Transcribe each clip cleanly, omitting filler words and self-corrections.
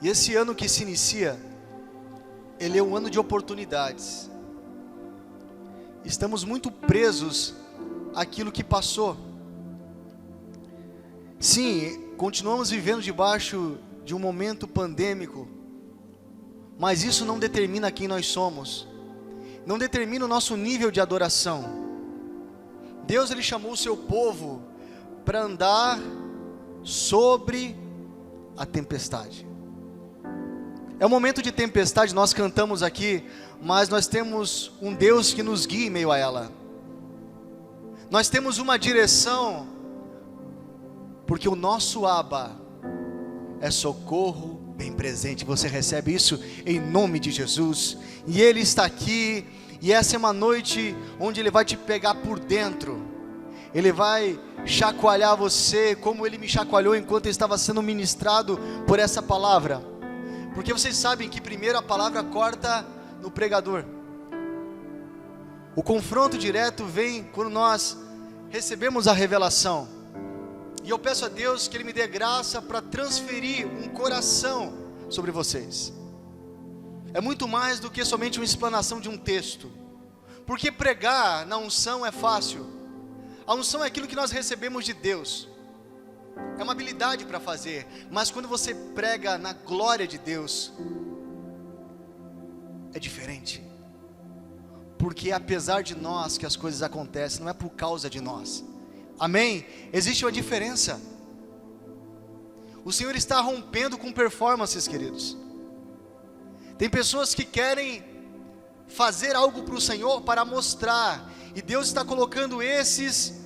E esse ano que se inicia, ele é um ano de oportunidades. Estamos muito presos àquilo que passou. Sim, continuamos vivendo debaixo de um momento pandêmico, mas isso não determina quem nós somos, não determina o nosso nível de adoração. Deus, Ele chamou o seu povo para andar sobre a tempestade. É um momento de tempestade, nós cantamos aqui, mas nós temos um Deus que nos guia em meio a ela. Nós temos uma direção, porque o nosso Abba é socorro bem presente. Você recebe isso em nome de Jesus, e Ele está aqui, e essa é uma noite onde Ele vai te pegar por dentro, Ele vai chacoalhar você, como Ele me chacoalhou enquanto eu estava sendo ministrado por essa palavra, porque vocês sabem que primeiro a palavra corta no pregador. O confronto direto vem quando nós recebemos a revelação, e eu peço a Deus que Ele me dê graça para transferir um coração sobre vocês. É muito mais do que somente uma explanação de um texto, porque pregar na unção é fácil. A unção é aquilo que nós recebemos de Deus, é uma habilidade para fazer, mas quando você prega na glória de Deus, é diferente, porque apesar de nós que as coisas acontecem, não é por causa de nós, amém? Existe uma diferença. O Senhor está rompendo com performances, queridos. Tem pessoas que querem fazer algo para o Senhor para mostrar, e Deus está colocando esses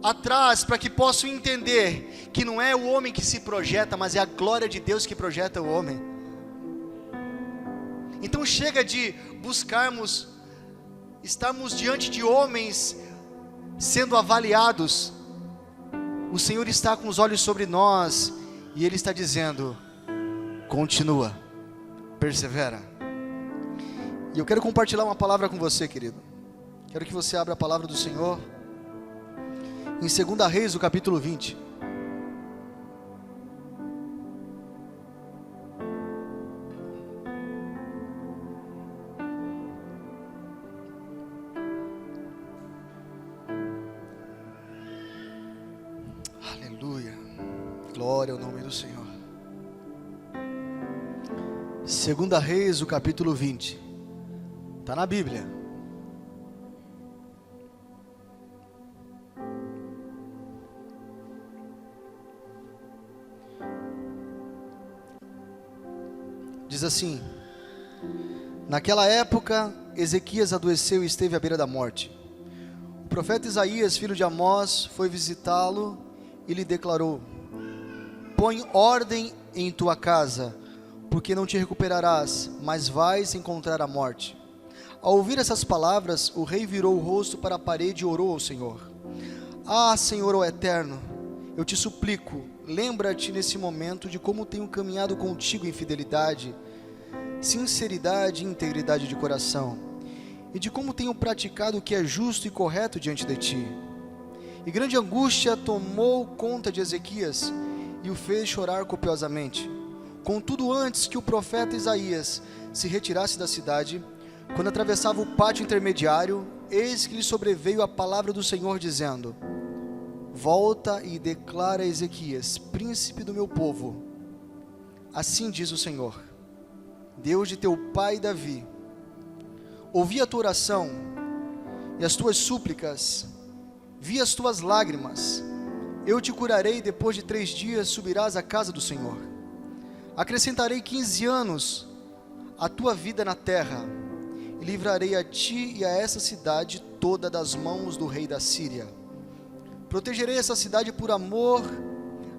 atrás para que possam entender que não é o homem que se projeta, mas é a glória de Deus que projeta o homem. Então chega de buscarmos estarmos diante de homens sendo avaliados. O Senhor está com os olhos sobre nós, e Ele está dizendo: continua, persevera. E eu quero compartilhar uma palavra com você, querido. Quero que você abra a palavra do Senhor em 2 Reis, o capítulo 20. Aleluia, glória ao nome do Senhor. 2 Reis, o capítulo 20, está na Bíblia. Diz assim: naquela época, Ezequias adoeceu e esteve à beira da morte. O profeta Isaías, filho de Amós, foi visitá-lo e lhe declarou: põe ordem em tua casa, porque não te recuperarás, mas vais encontrar a morte. Ao ouvir essas palavras, o rei virou o rosto para a parede e orou ao Senhor: ah, Senhor, ó Eterno, eu te suplico, lembra-te nesse momento de como tenho caminhado contigo em fidelidade, sinceridade e integridade de coração, e de como tenho praticado o que é justo e correto diante de ti. E grande angústia tomou conta de Ezequias e o fez chorar copiosamente. Contudo, antes que o profeta Isaías se retirasse da cidade, quando atravessava o pátio intermediário, eis que lhe sobreveio a palavra do Senhor, dizendo: volta e declara a Ezequias, príncipe do meu povo: assim diz o Senhor, Deus de teu pai Davi, ouvi a tua oração e as tuas súplicas, vi as tuas lágrimas, eu te curarei, depois de 3 dias subirás à casa do Senhor. Acrescentarei 15 anos à tua vida na terra, e livrarei a ti e a essa cidade toda das mãos do rei da Síria. Protegerei essa cidade por amor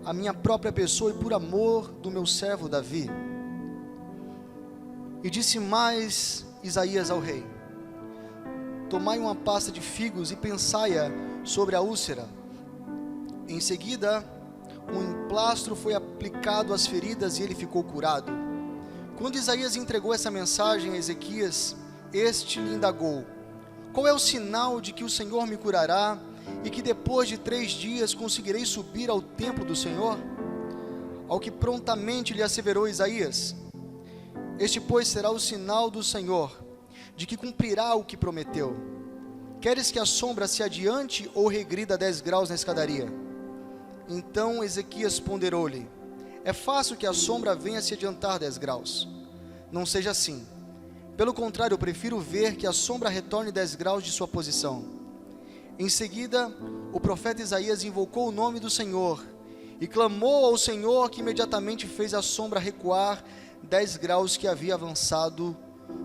à minha própria pessoa e por amor do meu servo Davi. E disse mais Isaías ao rei: tomai uma pasta de figos e pensai-a sobre a úlcera. Em seguida, um emplastro foi aplicado às feridas e ele ficou curado. Quando Isaías entregou essa mensagem a Ezequias, este lhe indagou: qual é o sinal de que o Senhor me curará e que depois de 3 dias conseguirei subir ao templo do Senhor? ao que prontamente lhe asseverou Isaías: este, pois, será o sinal do Senhor, de que cumprirá o que prometeu. Queres que a sombra se adiante ou regrida 10 graus na escadaria? Então Ezequias ponderou-lhe: é fácil que a sombra venha se adiantar 10 graus. Não seja assim. Pelo contrário, eu prefiro ver que a sombra retorne 10 graus de sua posição. Em seguida, o profeta Isaías invocou o nome do Senhor e clamou ao Senhor, que imediatamente fez a sombra recuar 10 graus que havia avançado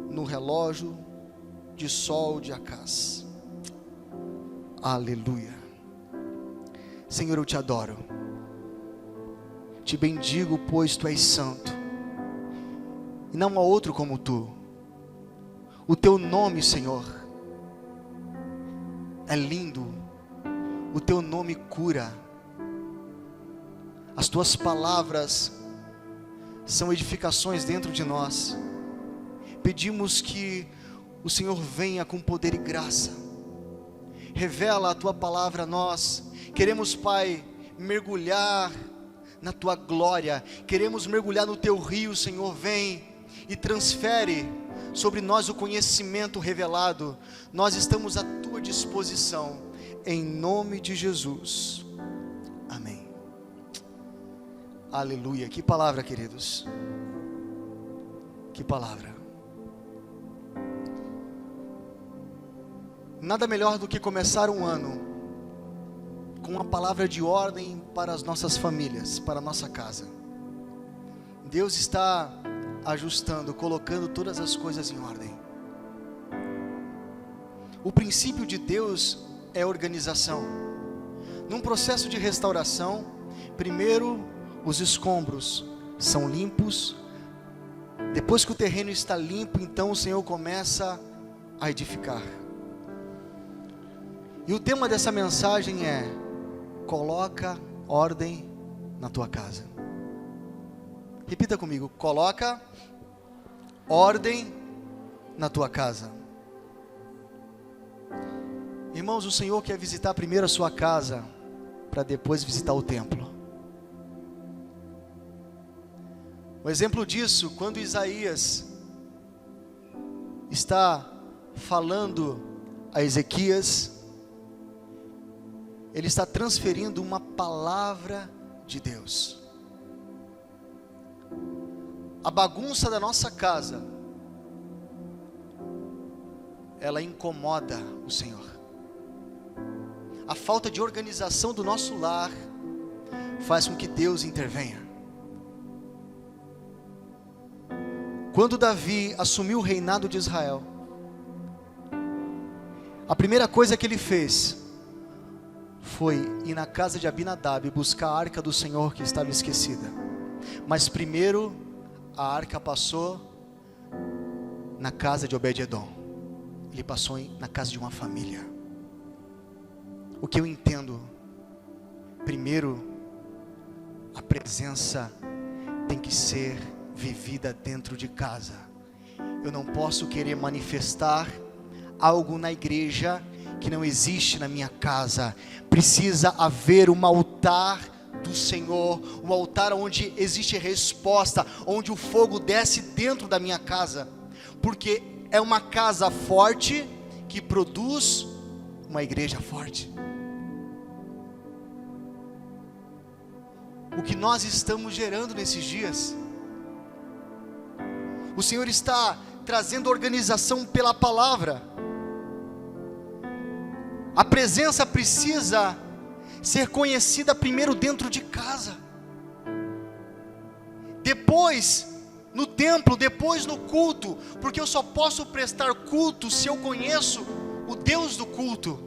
no relógio de sol de Acaz. Aleluia. Senhor, eu te adoro, te bendigo, pois tu és santo, e não há outro como tu. O teu nome, Senhor, é lindo, o teu nome cura, as tuas palavras são edificações dentro de nós. Pedimos que o Senhor venha com poder e graça, revela a tua palavra a nós. Queremos, Pai, mergulhar na tua glória, queremos mergulhar no teu rio. Senhor, vem e transfere sobre nós o conhecimento revelado. Nós estamos à tua disposição, em nome de Jesus, amém. Aleluia. Que palavra, queridos, que palavra. Nada melhor do que começar um ano com uma palavra de ordem para as nossas famílias, para a nossa casa. Deus está ajustando, colocando todas as coisas em ordem. O princípio de Deus é organização. Num processo de restauração, primeiro os escombros são limpos. Depois que o terreno está limpo, então o Senhor começa a edificar. E o tema dessa mensagem é: coloca ordem na tua casa. Repita comigo: coloca ordem na tua casa. Irmãos, o Senhor quer visitar primeiro a sua casa, para depois visitar o templo. O exemplo disso, quando Isaías está falando a Ezequias, ele está transferindo uma palavra de Deus. A bagunça da nossa casa, ela incomoda o Senhor. A falta de organização do nosso lar faz com que Deus intervenha. Quando Davi assumiu o reinado de Israel, a primeira coisa que ele fez foi ir na casa de Abinadab e buscar a arca do Senhor que estava esquecida. Mas primeiro a arca passou na casa de Obed-edom. Ele passou na casa de uma família. O que eu entendo, primeiro, a presença tem que ser vivida dentro de casa. Eu não posso querer manifestar algo na igreja que não existe na minha casa. Precisa haver um altar do Senhor, um altar onde existe resposta, onde o fogo desce dentro da minha casa, porque é uma casa forte que produz uma igreja forte. O que nós estamos gerando nesses dias, o Senhor está trazendo organização pela palavra. A presença precisa ser conhecida primeiro dentro de casa, depois no templo, depois no culto, porque eu só posso prestar culto se eu conheço o Deus do culto.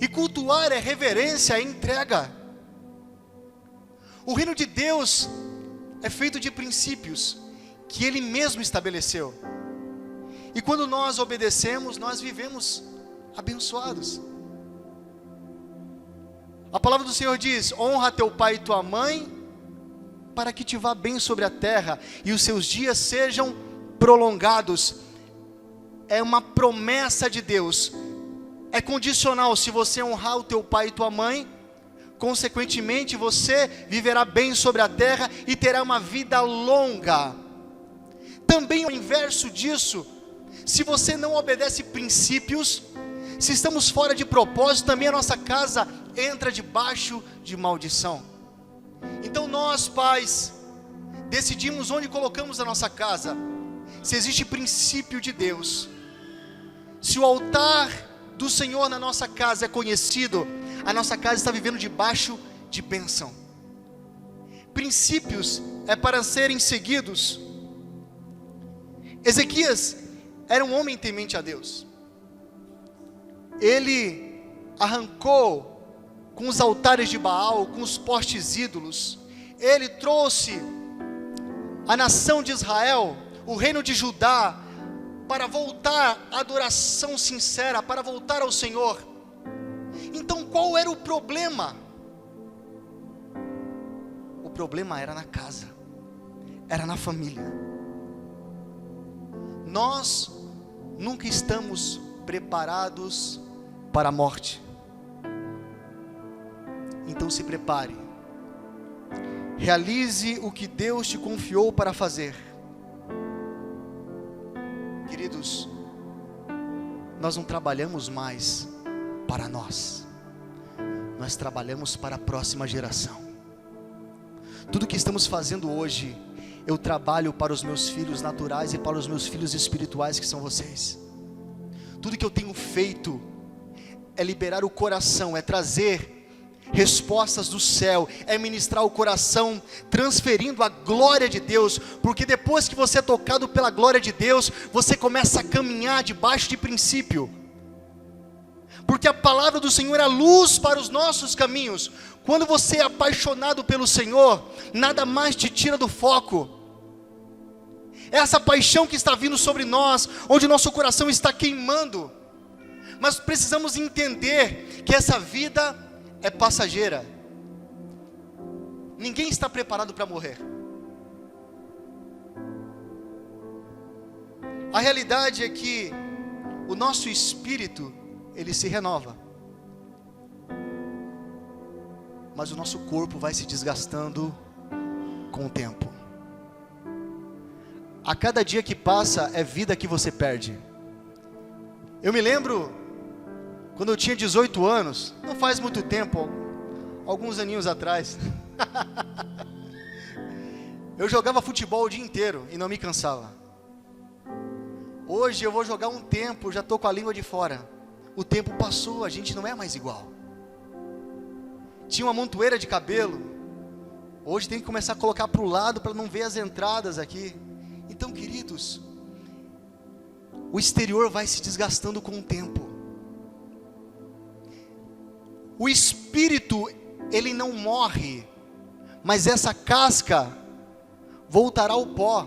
E cultuar é reverência, é entrega. O reino de Deus é feito de princípios que Ele mesmo estabeleceu. E quando nós obedecemos, nós vivemos abençoados. A palavra do Senhor diz: honra teu pai e tua mãe, para que te vá bem sobre a terra e os seus dias sejam prolongados. É uma promessa de Deus, é condicional. Se você honrar o teu pai e tua mãe, consequentemente você viverá bem sobre a terra e terá uma vida longa. Também o inverso disso, se você não obedece princípios, se estamos fora de propósito, também a nossa casa entra debaixo de maldição. Então nós, pais, decidimos onde colocamos a nossa casa. Se existe princípio de Deus, se o altar do Senhor na nossa casa é conhecido, a nossa casa está vivendo debaixo de bênção. Princípios é para serem seguidos. Ezequias era um homem temente a Deus. Ele arrancou com os altares de Baal, com os postes ídolos. Ele trouxe a nação de Israel, o reino de Judá, para voltar à adoração sincera, para voltar ao Senhor. Então qual era o problema? O problema era na casa, era na família. Nós nunca estamos preparados para a morte. Então se prepare, realize o que Deus te confiou para fazer. Queridos, nós não trabalhamos mais para nós, nós trabalhamos para a próxima geração. Tudo que estamos fazendo hoje, eu trabalho para os meus filhos naturais e para os meus filhos espirituais, que são vocês. Tudo que eu tenho feito é liberar o coração, é trazer respostas do céu, é ministrar o coração, transferindo a glória de Deus, porque depois que você é tocado pela glória de Deus, você começa a caminhar debaixo de princípio, porque a palavra do Senhor é a luz para os nossos caminhos. Quando você é apaixonado pelo Senhor, nada mais te tira do foco. É essa paixão que está vindo sobre nós, onde nosso coração está queimando. Mas precisamos entender que essa vida é passageira. Ninguém está preparado para morrer. A realidade é que o nosso espírito, ele se renova, mas o nosso corpo vai se desgastando com o tempo. A cada dia que passa é vida que você perde. Eu me lembro quando eu tinha 18 anos, não faz muito tempo, alguns aninhos atrás, eu jogava futebol o dia inteiro e não me cansava. Hoje eu vou jogar um tempo, já estou com a língua de fora. O tempo passou, a gente não é mais igual. Tinha uma montoeira de cabelo, hoje tem que começar a colocar para o lado para não ver as entradas aqui. Então, queridos, o exterior vai se desgastando com o tempo. O espírito, ele não morre, mas essa casca voltará ao pó,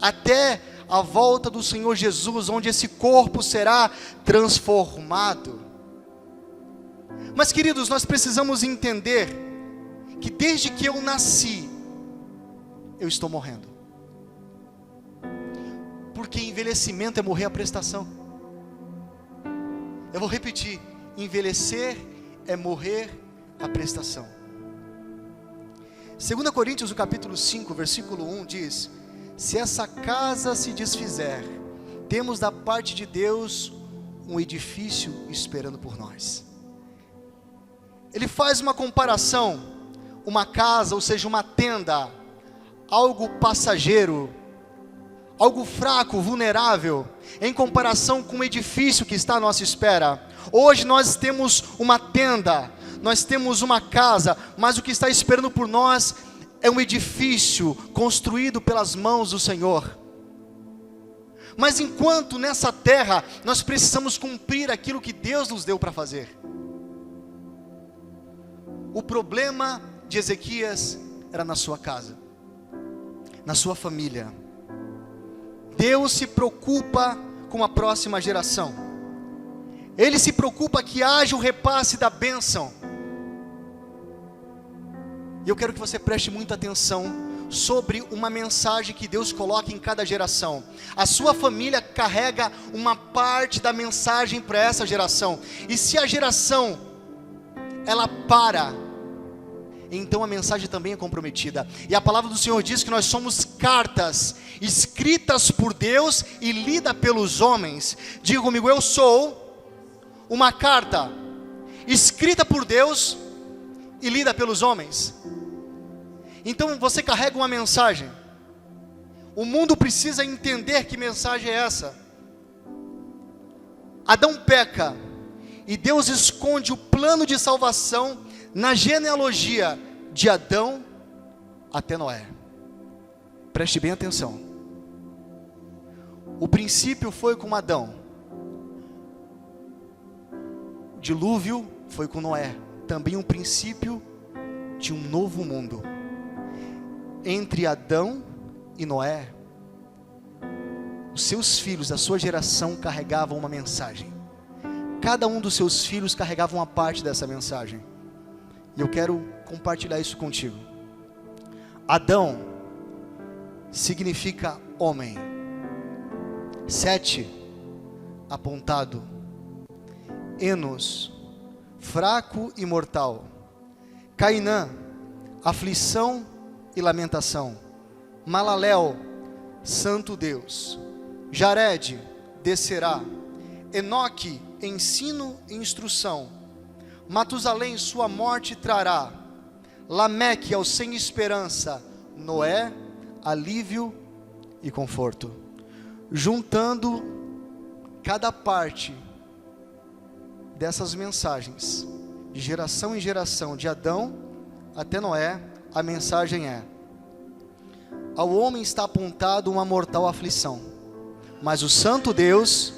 até a volta do Senhor Jesus, onde esse corpo será transformado. Mas, queridos, nós precisamos entender que desde que eu nasci, eu estou morrendo. Porque envelhecimento é morrer a prestação. Eu vou repetir, envelhecer é morrer a prestação. 2 Coríntios, o capítulo 5, versículo 1 diz: se essa casa se desfizer, temos da parte de Deus um edifício esperando por nós. Ele faz uma comparação, uma casa, ou seja, uma tenda, algo passageiro, algo fraco, vulnerável, em comparação com um edifício que está à nossa espera. Hoje nós temos uma tenda, nós temos uma casa, mas o que está esperando por nós é um edifício construído pelas mãos do Senhor. Mas enquanto nessa terra, nós precisamos cumprir aquilo que Deus nos deu para fazer. O problema de Ezequias era na sua casa, na sua família. Deus se preocupa com a próxima geração. Ele se preocupa que haja o repasse da bênção. E eu quero que você preste muita atenção sobre uma mensagem que Deus coloca em cada geração. A sua família carrega uma parte da mensagem para essa geração. E se a geração, ela para, então a mensagem também é comprometida. E a palavra do Senhor diz que nós somos cartas escritas por Deus e lidas pelos homens. Diga comigo, eu sou uma carta escrita por Deus e lida pelos homens. Então você carrega uma mensagem. O mundo precisa entender que mensagem é essa. Adão peca e Deus esconde o plano de salvação na genealogia de Adão até Noé. Preste bem atenção. O princípio foi com Adão. O dilúvio foi com Noé. Também um princípio de um novo mundo. Entre Adão e Noé, os seus filhos, a sua geração carregavam uma mensagem. Cada um dos seus filhos carregava uma parte dessa mensagem. E eu quero compartilhar isso contigo. Adão significa homem. Sete, apontado. Enos, fraco e mortal. Cainã, aflição e lamentação. Malalel, santo Deus. Jared, descerá. Enoque, ensino e instrução. Matusalém, sua morte trará. Lameque, ao sem esperança. Noé, alívio e conforto. Juntando cada parte dessas mensagens, de geração em geração, de Adão até Noé, a mensagem é: ao homem está apontado uma mortal aflição, mas o santo Deus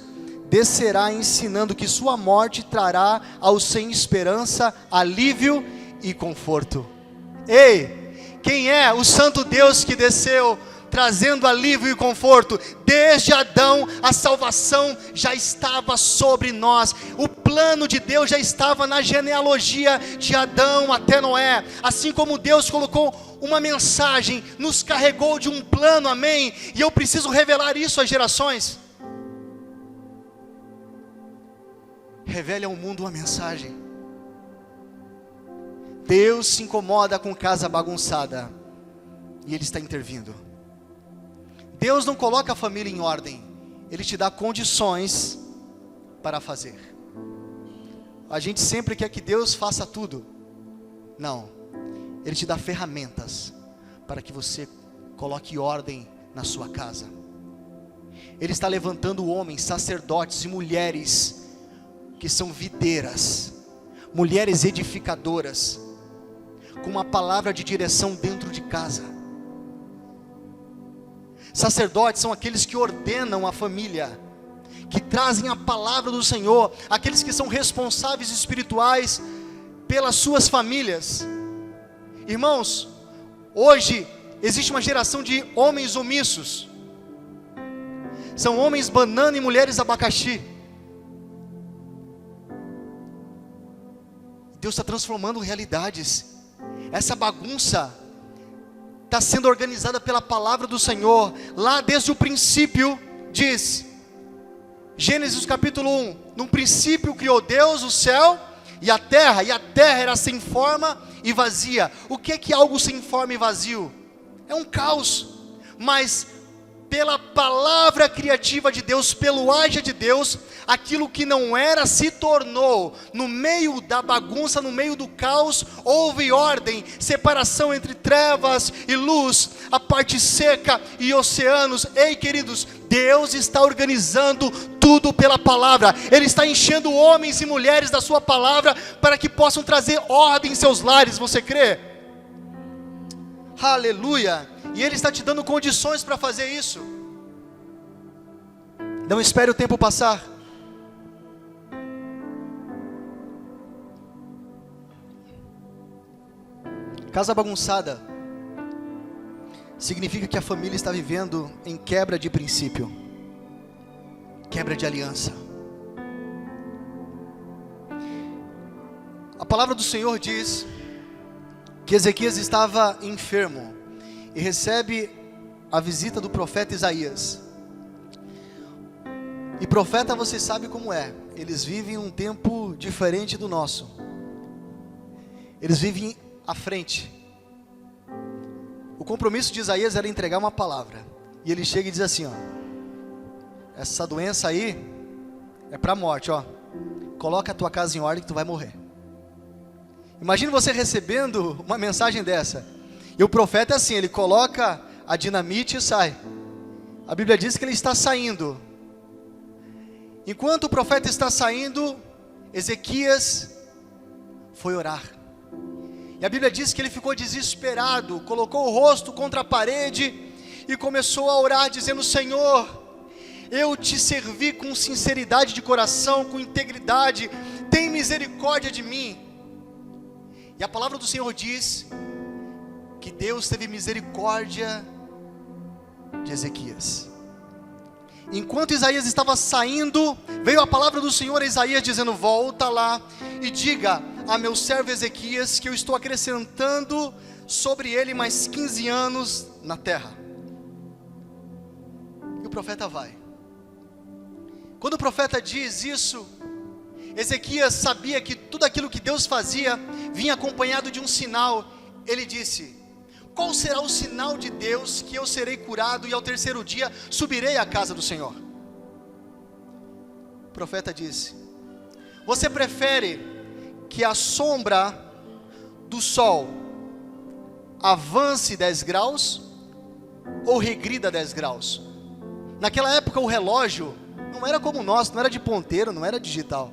descerá ensinando que sua morte trará ao sem esperança alívio e conforto. Ei, quem é o santo Deus que desceu trazendo alívio e conforto? Desde Adão a salvação já estava sobre nós. O plano de Deus já estava na genealogia de Adão até Noé. Assim como Deus colocou uma mensagem, nos carregou de um plano, amém? E eu preciso revelar isso às gerações. Revele ao mundo uma mensagem. Deus se incomoda com casa bagunçada e Ele está intervindo. Deus não coloca a família em ordem, Ele te dá condições para fazer. A gente sempre quer que Deus faça tudo. Não, Ele te dá ferramentas para que você coloque ordem na sua casa. Ele está levantando homens, sacerdotes e mulheres que são videiras, mulheres edificadoras, com uma palavra de direção dentro de casa. Sacerdotes são aqueles que ordenam a família, que trazem a palavra do Senhor, aqueles que são responsáveis espirituais pelas suas famílias. Irmãos, hoje existe uma geração de homens omissos. São homens banana e mulheres abacaxi. Deus está transformando realidades. Essa bagunça está sendo organizada pela palavra do Senhor. Lá desde o princípio diz, Gênesis capítulo 1, no princípio criou Deus o céu e a terra era sem forma e vazia. O que é que algo sem forma e vazio? É um caos. Mas pela palavra criativa de Deus, pelo agir de Deus, aquilo que não era se tornou. No meio da bagunça, no meio do caos, houve ordem, separação entre trevas e luz, a parte seca e oceanos. Ei, queridos, Deus está organizando tudo pela palavra. Ele está enchendo homens e mulheres da sua palavra para que possam trazer ordem em seus lares. Você crê? Aleluia! E Ele está te dando condições para fazer isso. Não espere o tempo passar. Casa bagunçada significa que a família está vivendo em quebra de princípio, quebra de aliança. A palavra do Senhor diz que Ezequias estava enfermo e recebe a visita do profeta Isaías. E profeta, você sabe como é, eles vivem um tempo diferente do nosso. Eles vivem à frente. O compromisso de Isaías era entregar uma palavra. E ele chega e diz assim, ó: essa doença aí é para a morte, ó. Coloca a tua casa em ordem que tu vai morrer. Imagina você recebendo uma mensagem dessa. E o profeta é assim, ele coloca a dinamite e sai. A Bíblia diz que ele está saindo. Enquanto o profeta está saindo, Ezequias foi orar. E a Bíblia diz que ele ficou desesperado, colocou o rosto contra a parede e começou a orar dizendo: Senhor, eu te servi com sinceridade de coração, com integridade, tem misericórdia de mim. E a palavra do Senhor diz que Deus teve misericórdia de Ezequias. Enquanto Isaías estava saindo, veio a palavra do Senhor a Isaías dizendo: volta lá e diga a meu servo Ezequias que eu estou acrescentando sobre ele mais 15 anos na terra. E o profeta vai. Quando o profeta diz isso, Ezequias sabia que tudo aquilo que Deus fazia vinha acompanhado de um sinal. Ele disse: qual será o sinal de Deus que eu serei curado e ao terceiro dia subirei à casa do Senhor? O profeta disse: você prefere que a sombra do sol avance 10 graus ou regrida 10 graus? Naquela época o relógio não era como o nosso, não era de ponteiro, não era digital.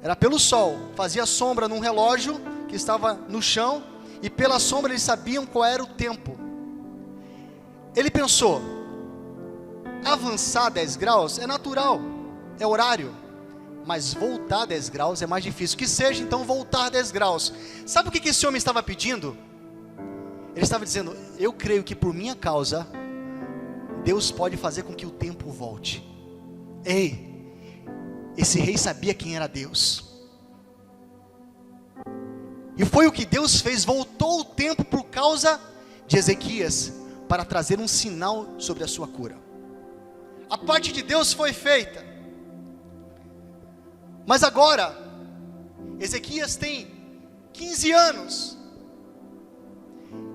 Era pelo sol, fazia sombra num relógio que estava no chão, e pela sombra eles sabiam qual era o tempo. Ele pensou: avançar 10 graus é natural, é horário, mas voltar 10 graus é mais difícil. Que seja então voltar 10 graus. Sabe o que esse homem estava pedindo? Ele estava dizendo: eu creio que por minha causa Deus pode fazer com que o tempo volte. Ei, esse rei sabia quem era Deus. E foi o que Deus fez, voltou o tempo por causa de Ezequias, para trazer um sinal sobre a sua cura. A parte de Deus foi feita. Mas agora, Ezequias tem 15 anos.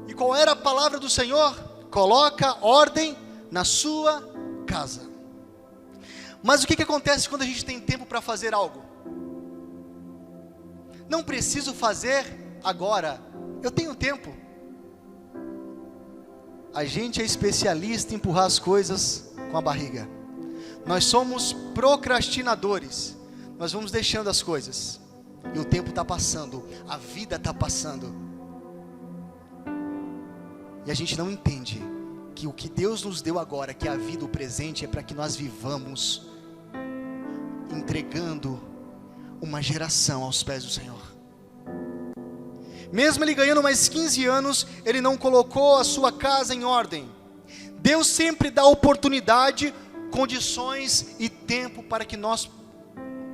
E qual era a palavra do Senhor? Coloca ordem na sua casa. Mas o que acontece quando a gente tem tempo para fazer algo? Não preciso fazer agora, eu tenho tempo. A gente é especialista em empurrar as coisas com a barriga. Nós somos procrastinadores. Nós vamos deixando as coisas. E o tempo está passando, a vida está passando. E a gente não entende que o que Deus nos deu agora, que é a vida, o presente, é para que nós vivamos entregando uma geração aos pés do Senhor. Mesmo ele ganhando mais 15 anos, ele não colocou a sua casa em ordem. Deus sempre dá oportunidade, condições e tempo para que nós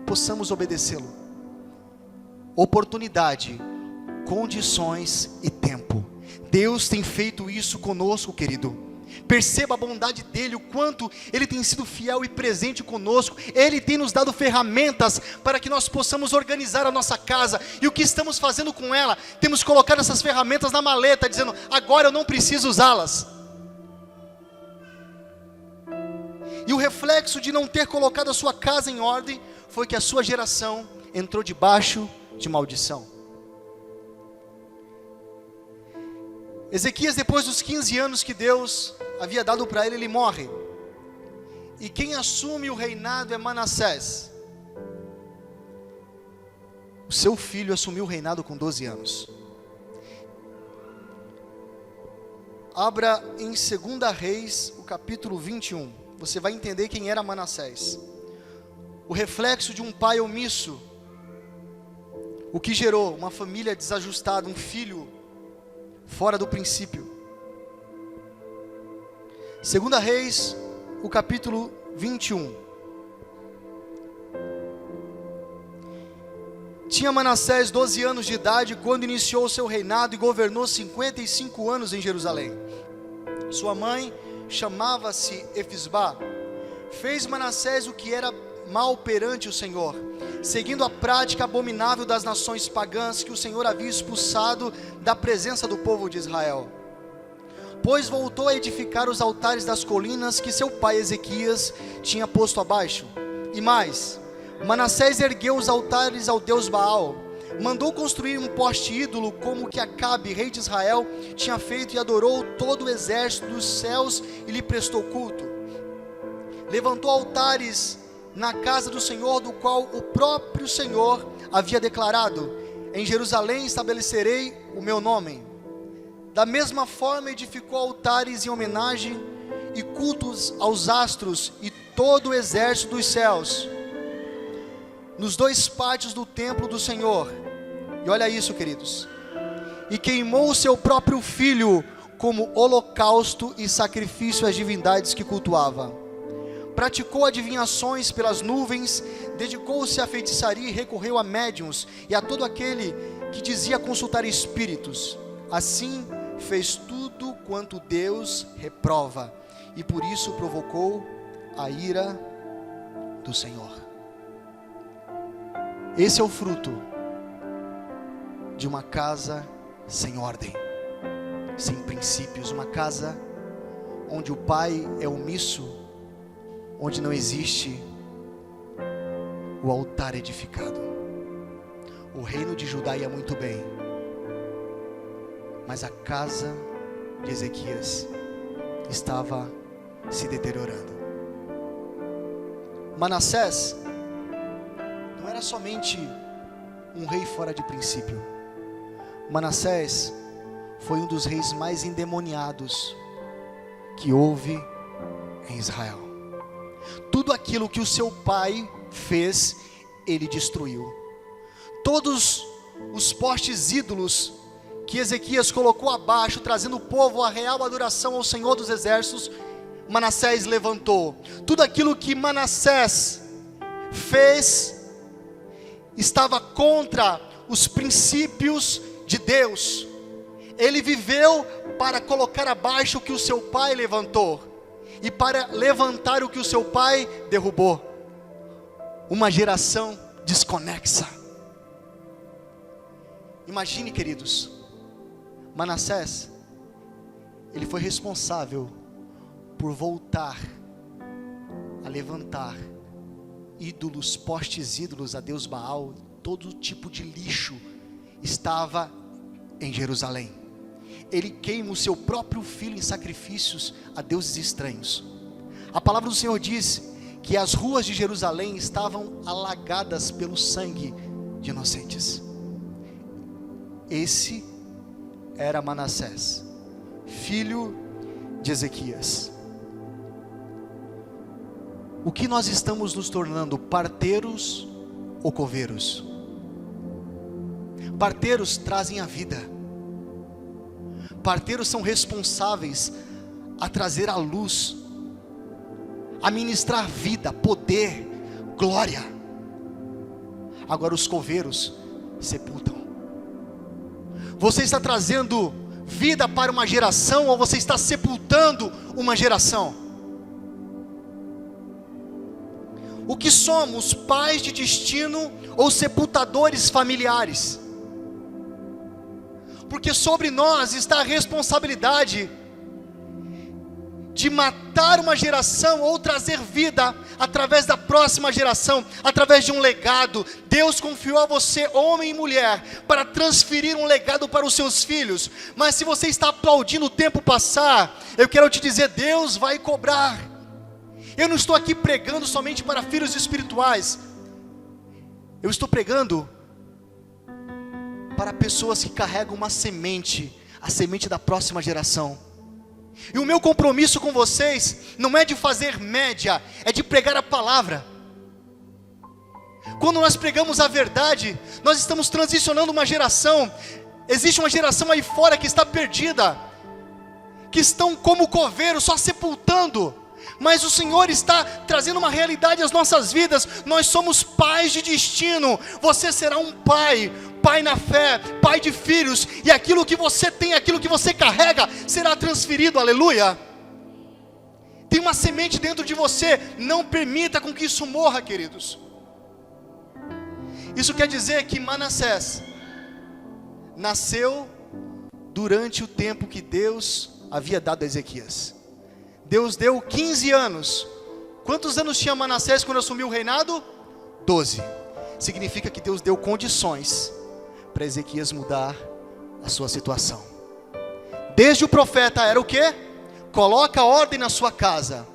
possamos obedecê-lo. Oportunidade, condições e tempo. Deus tem feito isso conosco, querido. Perceba a bondade dele, o quanto ele tem sido fiel e presente conosco. Ele tem nos dado ferramentas para que nós possamos organizar a nossa casa. E o que estamos fazendo com ela? Temos colocado essas ferramentas na maleta, dizendo: agora eu não preciso usá-las. E o reflexo de não ter colocado a sua casa em ordem foi que a sua geração entrou debaixo de maldição. Ezequias, depois dos 15 anos que Deus havia dado para ele, ele morre. E quem assume o reinado é Manassés. O seu filho assumiu o reinado com 12 anos. Abra em 2 Reis, o capítulo 21. Você vai entender quem era Manassés. O reflexo de um pai omisso. O que gerou uma família desajustada, um filho fora do princípio. 2 Reis, o capítulo 21. Tinha Manassés 12 anos de idade quando iniciou o seu reinado e governou 55 anos em Jerusalém. Sua mãe chamava-se Efisbá. Fez Manassés o que era mal perante o Senhor, seguindo a prática abominável das nações pagãs que o Senhor havia expulsado da presença do povo de Israel. Pois voltou a edificar os altares das colinas que seu pai Ezequias tinha posto abaixo. E mais, Manassés ergueu os altares ao deus Baal, mandou construir um poste ídolo como o que Acabe, rei de Israel, tinha feito, e adorou todo o exército dos céus e lhe prestou culto. Levantou altares na casa do Senhor, do qual o próprio Senhor havia declarado: em Jerusalém estabelecerei o meu nome. Da mesma forma edificou altares em homenagem e cultos aos astros e todo o exército dos céus, nos dois pátios do templo do Senhor. E olha isso, queridos: e queimou o seu próprio filho como holocausto e sacrifício às divindades que cultuava. Praticou adivinhações pelas nuvens, dedicou-se à feitiçaria e recorreu a médiuns e a todo aquele que dizia consultar espíritos. Assim fez tudo quanto Deus reprova, e por isso provocou a ira do Senhor. Esse é o fruto de uma casa sem ordem, sem princípios, uma casa onde o pai é omisso, onde não existe o altar edificado. O reino de Judá ia muito bem, mas a casa de Ezequias estava se deteriorando. Manassés não era somente um rei fora de princípio. Manassés foi um dos reis mais endemoniados que houve em Israel. Tudo aquilo que o seu pai fez, ele destruiu. Todos os postes ídolos que Ezequias colocou abaixo, trazendo o povo à real adoração ao Senhor dos exércitos, Manassés levantou. Tudo aquilo que Manassés fez estava contra os princípios de Deus. Ele viveu para colocar abaixo o que o seu pai levantou, e para levantar o que o seu pai derrubou. Uma geração desconexa. Imagine, queridos, Manassés, ele foi responsável por voltar a levantar ídolos, postes ídolos a Deus Baal. Todo tipo de lixo estava em Jerusalém. Ele queima o seu próprio filho em sacrifícios a deuses estranhos. A palavra do Senhor diz que as ruas de Jerusalém estavam alagadas pelo sangue de inocentes. Esse era Manassés, filho de Ezequias. O que nós estamos nos tornando, parteiros ou coveiros? Parteiros trazem a vida. Parteiros são responsáveis a trazer a luz, a ministrar vida, poder, glória. Agora os coveiros sepultam. Você está trazendo vida para uma geração, ou você está sepultando uma geração? O que somos, pais de destino ou sepultadores familiares? Porque sobre nós está a responsabilidade de matar uma geração ou trazer vida através da próxima geração, através de um legado. Deus confiou a você, homem e mulher, para transferir um legado para os seus filhos. Mas se você está aplaudindo o tempo passar, eu quero te dizer, Deus vai cobrar. Eu não estou aqui pregando somente para filhos espirituais. Eu estou pregando para pessoas que carregam uma semente, a semente da próxima geração. E o meu compromisso com vocês não é de fazer média, é de pregar a palavra. Quando nós pregamos a verdade, nós estamos transicionando uma geração. Existe uma geração aí fora que está perdida, que estão como coveiros, só sepultando. Mas o Senhor está trazendo uma realidade às nossas vidas. Nós somos pais de destino. Você será um pai, pai na fé, pai de filhos. E aquilo que você tem, aquilo que você carrega, será transferido, aleluia. Tem uma semente dentro de você. Não permita com que isso morra, queridos. Isso quer dizer que Manassés nasceu durante o tempo que Deus havia dado a Ezequias. Deus deu 15 anos. Quantos anos tinha Manassés quando assumiu o reinado? 12. Significa que Deus deu condições para Ezequias mudar a sua situação. Desde o profeta era o quê? Coloca ordem na sua casa.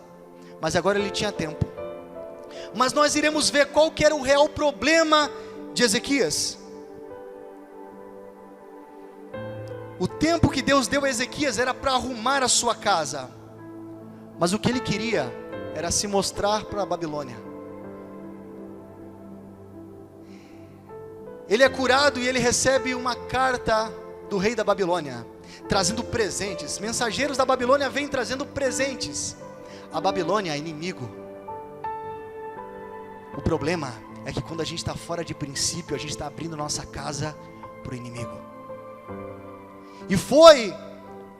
Mas agora ele tinha tempo. Mas nós iremos ver qual que era o real problema de Ezequias. O tempo que Deus deu a Ezequias era para arrumar a sua casa. Mas o que ele queria era se mostrar para a Babilônia. Ele é curado e ele recebe uma carta do rei da Babilônia, trazendo presentes. Mensageiros da Babilônia vêm trazendo presentes. A Babilônia é inimigo. O problema é que quando a gente está fora de princípio, a gente está abrindo nossa casa para o inimigo. E foi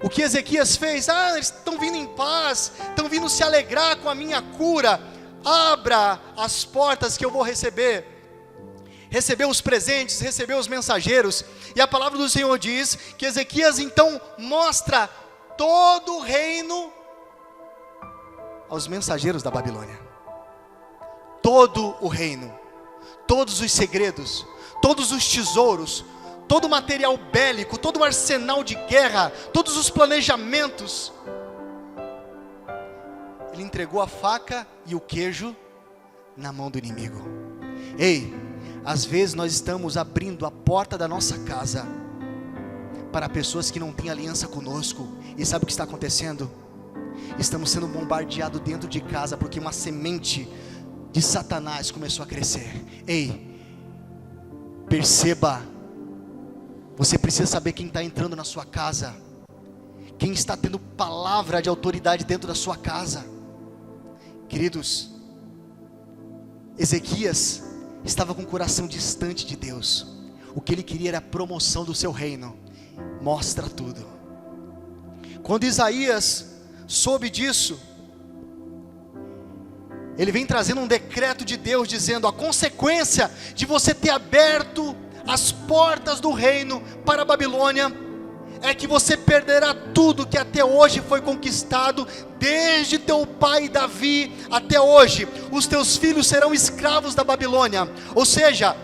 o que Ezequias fez. Eles estão vindo em paz, estão vindo se alegrar com a minha cura. Abra as portas que eu vou receber. Recebeu os presentes, recebeu os mensageiros. E a palavra do Senhor diz que Ezequias então mostra todo o reino aos mensageiros da Babilônia. Todo o reino, todos os segredos, todos os tesouros, todo o material bélico, todo o arsenal de guerra, todos os planejamentos. Ele entregou a faca e o queijo na mão do inimigo. Ei, às vezes nós estamos abrindo a porta da nossa casa para pessoas que não têm aliança conosco. E sabe o que está acontecendo? Estamos sendo bombardeados dentro de casa porque uma semente de Satanás começou a crescer. Ei, perceba, você precisa saber quem está entrando na sua casa, quem está tendo palavra de autoridade dentro da sua casa. Queridos, Ezequias estava com o coração distante de Deus. O que ele queria era a promoção do seu reino. Mostra tudo. Quando Isaías soube disso, ele vem trazendo um decreto de Deus dizendo: a consequência de você ter aberto as portas do reino para a Babilônia é que você perderá tudo que até hoje foi conquistado, desde teu pai Davi até hoje. Os teus filhos serão escravos da Babilônia. Ou seja,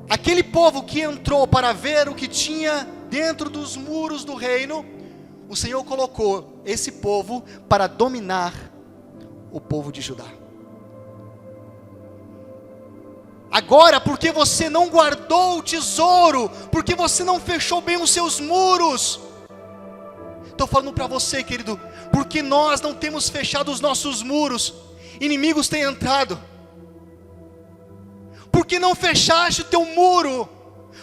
aquele povo que entrou para ver o que tinha dentro dos muros do reino, o Senhor colocou esse povo para dominar o povo de Judá. Agora, porque você não guardou o tesouro, porque você não fechou bem os seus muros, estou falando para você, querido, porque nós não temos fechado os nossos muros, inimigos têm entrado. Porque não fechaste o teu muro,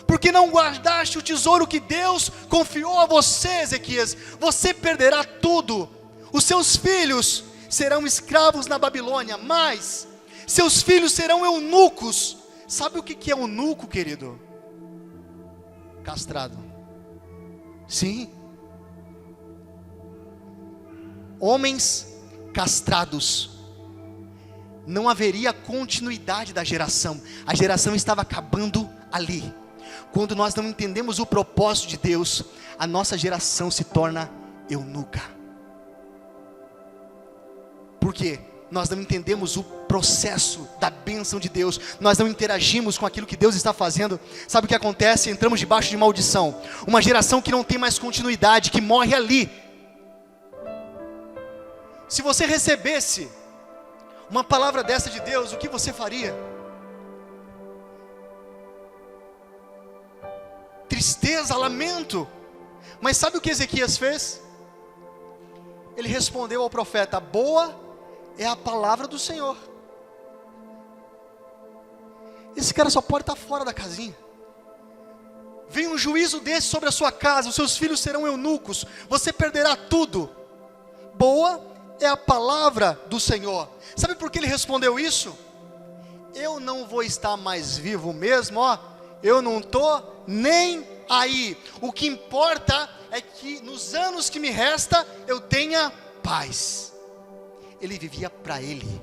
porque não guardaste o tesouro que Deus confiou a você, Ezequias, você perderá tudo. Os seus filhos serão escravos na Babilônia, mas seus filhos serão eunucos. Sabe o que é eunuco, querido? Castrado. Sim. Homens castrados. Não haveria continuidade da geração. A geração estava acabando ali. Quando nós não entendemos o propósito de Deus, a nossa geração se torna eunuca. Por quê? Nós não entendemos o processo da bênção de Deus, nós não interagimos com aquilo que Deus está fazendo. Sabe o que acontece? Entramos debaixo de maldição, uma geração que não tem mais continuidade, que morre ali. Se você recebesse uma palavra dessa de Deus, o que você faria? Tristeza, lamento. Mas sabe o que Ezequias fez? Ele respondeu ao profeta: boa é a palavra do Senhor. Esse cara só pode estar fora da casinha. Vem um juízo desse sobre a sua casa, os seus filhos serão eunucos, você perderá tudo. Boa é a palavra do Senhor. Sabe por que ele respondeu isso? Eu não vou estar mais vivo mesmo, eu não estou nem aí. O que importa é que nos anos que me resta eu tenha paz. Ele vivia para ele.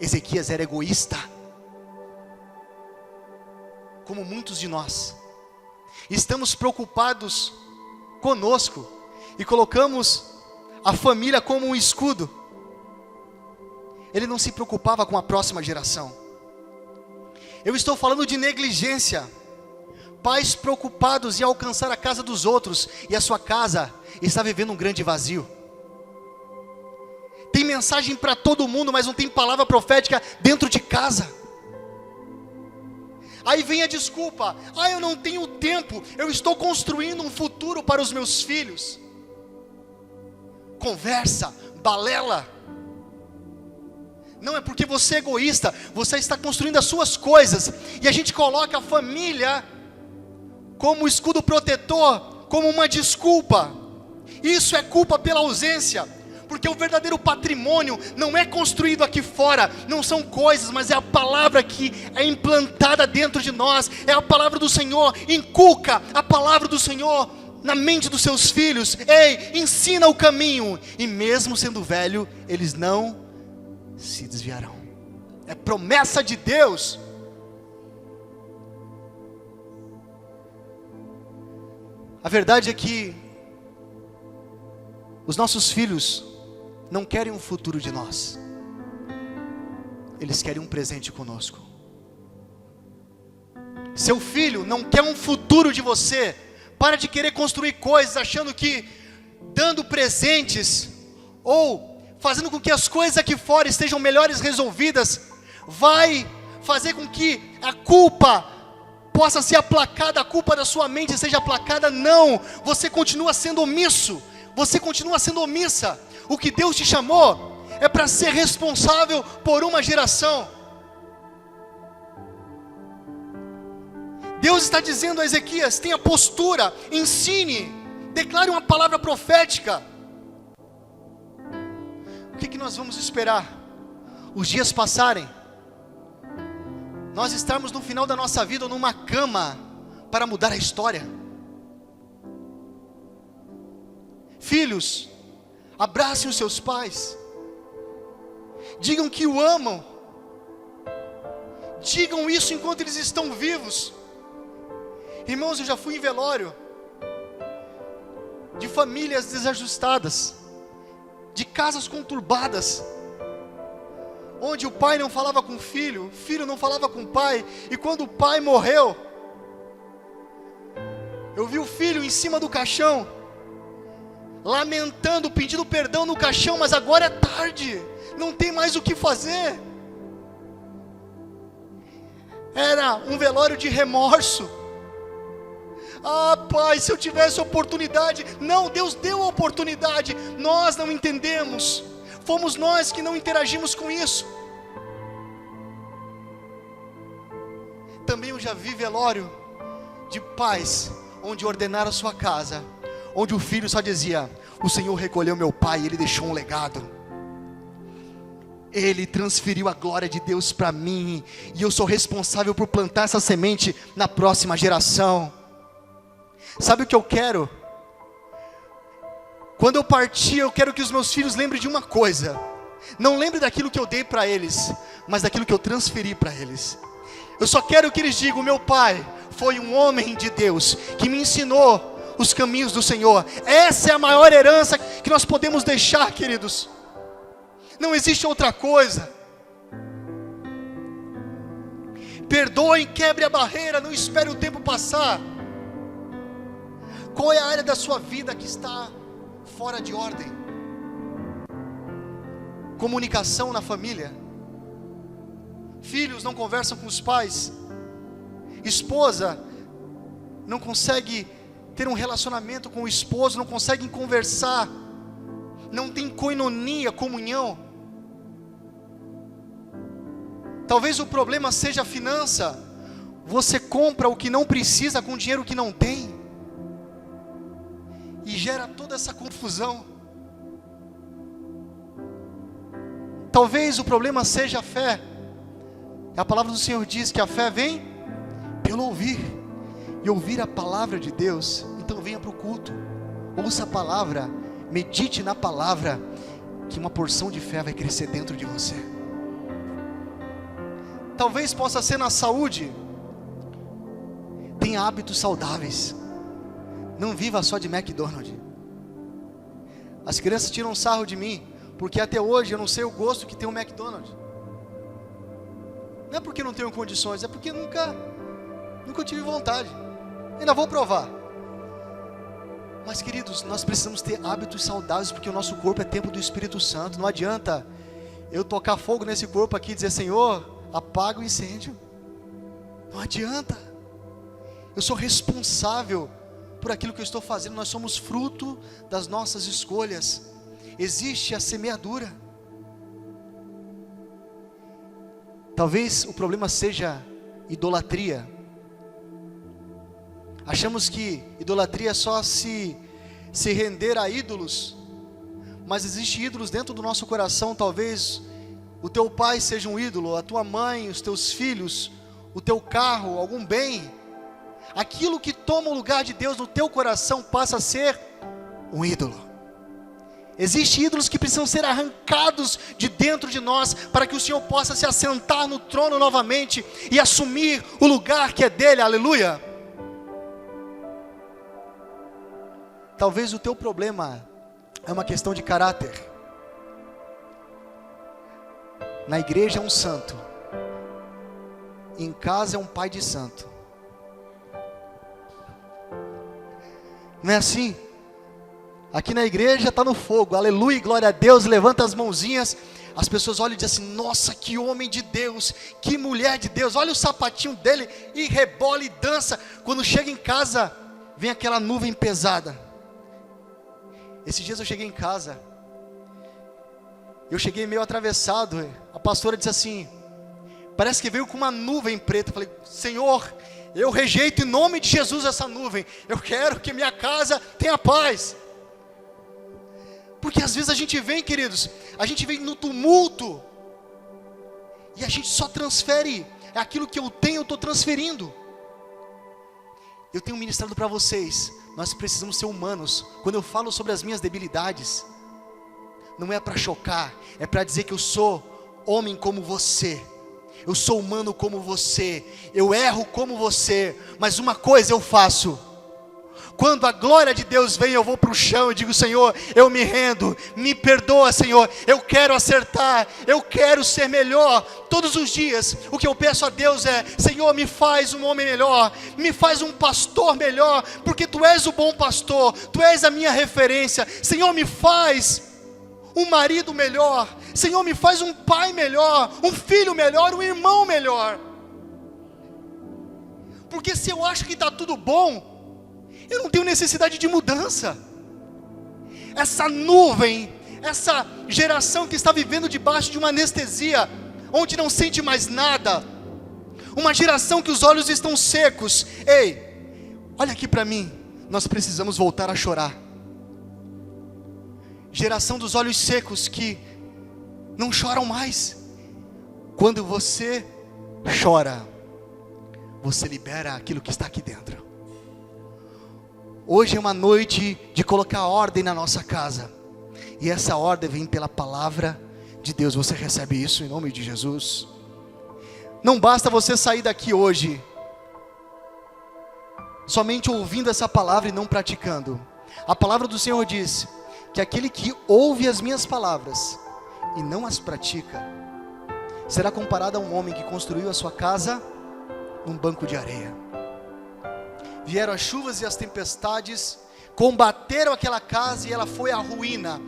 Ezequias era egoísta. como muitos de nós, estamos preocupados conosco e colocamos a família como um escudo. Ele não se preocupava com a próxima geração. Eu estou falando de negligência. Pais preocupados em alcançar a casa dos outros, e a sua casa está vivendo um grande vazio. Tem mensagem para todo mundo, mas não tem palavra profética dentro de casa. Aí vem a desculpa: eu não tenho tempo, eu estou construindo um futuro para os meus filhos. Conversa, balela. Não é porque você é egoísta, você está construindo as suas coisas, e a gente coloca a família como escudo protetor, como uma desculpa. Isso é culpa pela ausência, porque o verdadeiro patrimônio não é construído aqui fora, não são coisas, mas é a palavra que é implantada dentro de nós, é a palavra do Senhor. Inculca a palavra do Senhor na mente dos seus filhos. Ei, ensina o caminho, e mesmo sendo velho, eles não se desviarão. É promessa de Deus. A verdade é que os nossos filhos não querem um futuro de nós, eles querem um presente conosco. Seu filho não quer um futuro de você. Para de querer construir coisas achando que dando presentes ou fazendo com que as coisas aqui fora estejam melhores resolvidas vai fazer com que a culpa possa ser aplacada, a culpa da sua mente seja aplacada. Não, você continua sendo omisso, você continua sendo omissa. O que Deus te chamou é para ser responsável por uma geração. Deus está dizendo a Ezequias: tenha postura, ensine, declare uma palavra profética. O que nós vamos esperar? Os dias passarem, nós estarmos no final da nossa vida ou numa cama para mudar a história? Filhos, abracem os seus pais, digam que o amam, digam isso enquanto eles estão vivos. Irmãos, eu já fui em velório de famílias desajustadas, de casas conturbadas, onde o pai não falava com o filho não falava com o pai, e quando o pai morreu, eu vi o filho em cima do caixão, lamentando, pedindo perdão no caixão, mas agora é tarde, não tem mais o que fazer. Era um velório de remorso. Pai, se eu tivesse oportunidade. Não, Deus deu a oportunidade, nós não entendemos, fomos nós que não interagimos com isso. Também eu já vi velório de pais, onde ordenaram a sua casa, onde o filho só dizia: o Senhor recolheu meu pai, ele deixou um legado, ele transferiu a glória de Deus para mim, e eu sou responsável por plantar essa semente na próxima geração. Sabe o que eu quero? Quando eu partir, eu quero que os meus filhos lembrem de uma coisa. Não lembrem daquilo que eu dei para eles, mas daquilo que eu transferi para eles. Eu só quero que eles digam: meu pai foi um homem de Deus, que me ensinou os caminhos do Senhor. Essa é a maior herança que nós podemos deixar, queridos. Não existe outra coisa. Perdoem, quebre a barreira, não espere o tempo passar. Qual é a área da sua vida que está fora de ordem? Comunicação na família. Filhos não conversam com os pais. Esposa não consegue ter um relacionamento com o esposo, não conseguem conversar, não tem koinonia, comunhão. Talvez o problema seja a finança. Você compra o que não precisa com dinheiro que não tem, e gera toda essa confusão. Talvez o problema seja a fé. A palavra do Senhor diz que a fé vem pelo ouvir, e ouvir a palavra de Deus. Então venha para o culto, ouça a palavra, medite na palavra, que uma porção de fé vai crescer dentro de você. Talvez possa ser na saúde. tenha hábitos saudáveis. Não viva só de McDonald's. As crianças tiram sarro de mim, porque até hoje eu não sei o gosto que tem um McDonald's. Não é porque não tenho condições, é porque nunca tive vontade. Ainda vou provar. Mas queridos, nós precisamos ter hábitos saudáveis, porque o nosso corpo é templo do Espírito Santo. Não adianta eu tocar fogo nesse corpo aqui e dizer: Senhor, apaga o incêndio. Não adianta. Eu sou responsável por aquilo que eu estou fazendo. Nós somos fruto das nossas escolhas. Existe a semeadura. Talvez o problema seja idolatria. Achamos que idolatria é só se render a ídolos, mas existem ídolos dentro do nosso coração. Talvez o teu pai seja um ídolo, a tua mãe, os teus filhos, o teu carro, algum bem. Aquilo que toma o lugar de Deus no teu coração passa a ser um ídolo. Existem ídolos que precisam ser arrancados de dentro de nós, para que o Senhor possa se assentar no trono novamente e assumir o lugar que é dele. Aleluia. Talvez o teu problema é uma questão de caráter. Na igreja é um santo, em casa é um pai de santo. Não é assim? Aqui na igreja está no fogo, aleluia, glória a Deus, levanta as mãozinhas. As pessoas olham e dizem assim: nossa, que homem de Deus, que mulher de Deus, olha o sapatinho dele, e rebola e dança. Quando chega em casa, vem aquela nuvem pesada. Esses dias eu cheguei em casa, eu cheguei meio atravessado. A pastora disse assim: parece que veio com uma nuvem preta. Eu falei: Senhor, eu rejeito em nome de Jesus essa nuvem. Eu quero que minha casa tenha paz. Porque às vezes a gente vem, queridos, a gente vem no tumulto, e a gente só transfere aquilo que eu tenho, eu estou transferindo. Eu tenho ministrado para vocês, nós precisamos ser humanos. Quando eu falo sobre as minhas debilidades, não é para chocar, é para dizer que eu sou homem como você, eu sou humano como você, eu erro como você, mas uma coisa eu faço: quando a glória de Deus vem, eu vou para o chão e digo: Senhor, eu me rendo, me perdoa, Senhor, eu quero acertar, eu quero ser melhor. Todos os dias, o que eu peço a Deus é: Senhor, me faz um homem melhor, me faz um pastor melhor, porque Tu és o bom pastor, Tu és a minha referência. Senhor, me faz um marido melhor, Senhor, me faz um pai melhor, um filho melhor, um irmão melhor. Porque se eu acho que está tudo bom, eu não tenho necessidade de mudança. Essa nuvem, essa geração que está vivendo debaixo de uma anestesia, onde não sente mais nada, uma geração que os olhos estão secos. Ei, olha aqui para mim, nós precisamos voltar a chorar. Geração dos olhos secos que não choram mais. Quando você chora, você libera aquilo que está aqui dentro. Hoje é uma noite de colocar ordem na nossa casa, e essa ordem vem pela palavra de Deus. Você recebe isso em nome de Jesus? Não basta você sair daqui hoje somente ouvindo essa palavra e não praticando. A palavra do Senhor diz que aquele que ouve as minhas palavras e não as pratica, será comparado a um homem que construiu a sua casa num banco de areia. Vieram as chuvas e as tempestades, combateram aquela casa e ela foi à ruína.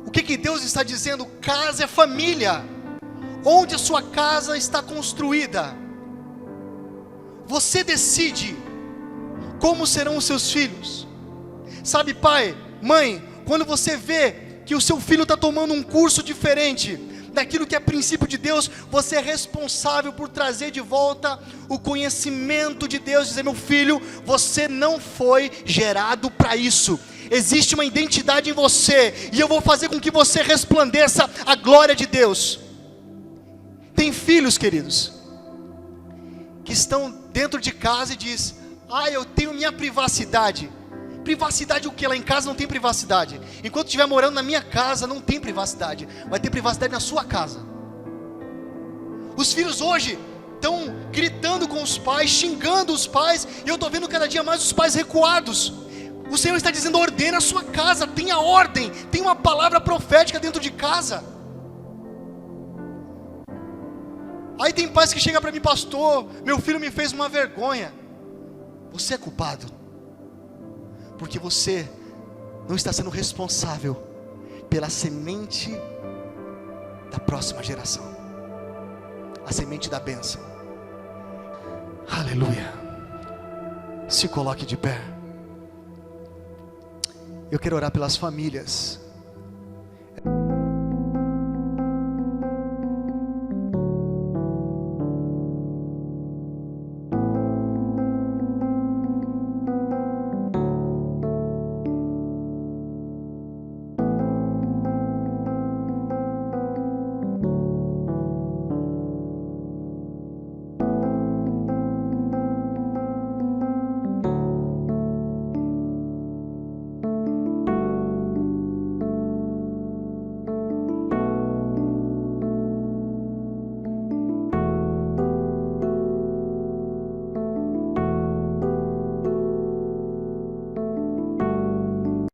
O que Deus está dizendo? Casa é família. Onde a sua casa está construída, você decide como serão os seus filhos. Sabe, pai, mãe, quando você vê que o seu filho está tomando um curso diferente daquilo que é princípio de Deus, você é responsável por trazer de volta o conhecimento de Deus, dizer: meu filho, você não foi gerado para isso, existe uma identidade em você, e eu vou fazer com que você resplandeça a glória de Deus. Tem filhos, queridos, que estão dentro de casa e diz: eu tenho minha privacidade. Privacidade o que? Lá em casa não tem privacidade. Enquanto estiver morando na minha casa, não tem privacidade. Vai ter privacidade na sua casa. Os filhos hoje estão gritando com os pais, xingando os pais, e eu estou vendo cada dia mais os pais recuados. O Senhor está dizendo: ordena a sua casa, tenha ordem, tenha uma palavra profética dentro de casa. Aí tem pais que chegam para mim: pastor, meu filho me fez uma vergonha. Você é culpado, porque você não está sendo responsável pela semente da próxima geração, a semente da bênção. Aleluia. Se coloque de pé. Eu quero orar pelas famílias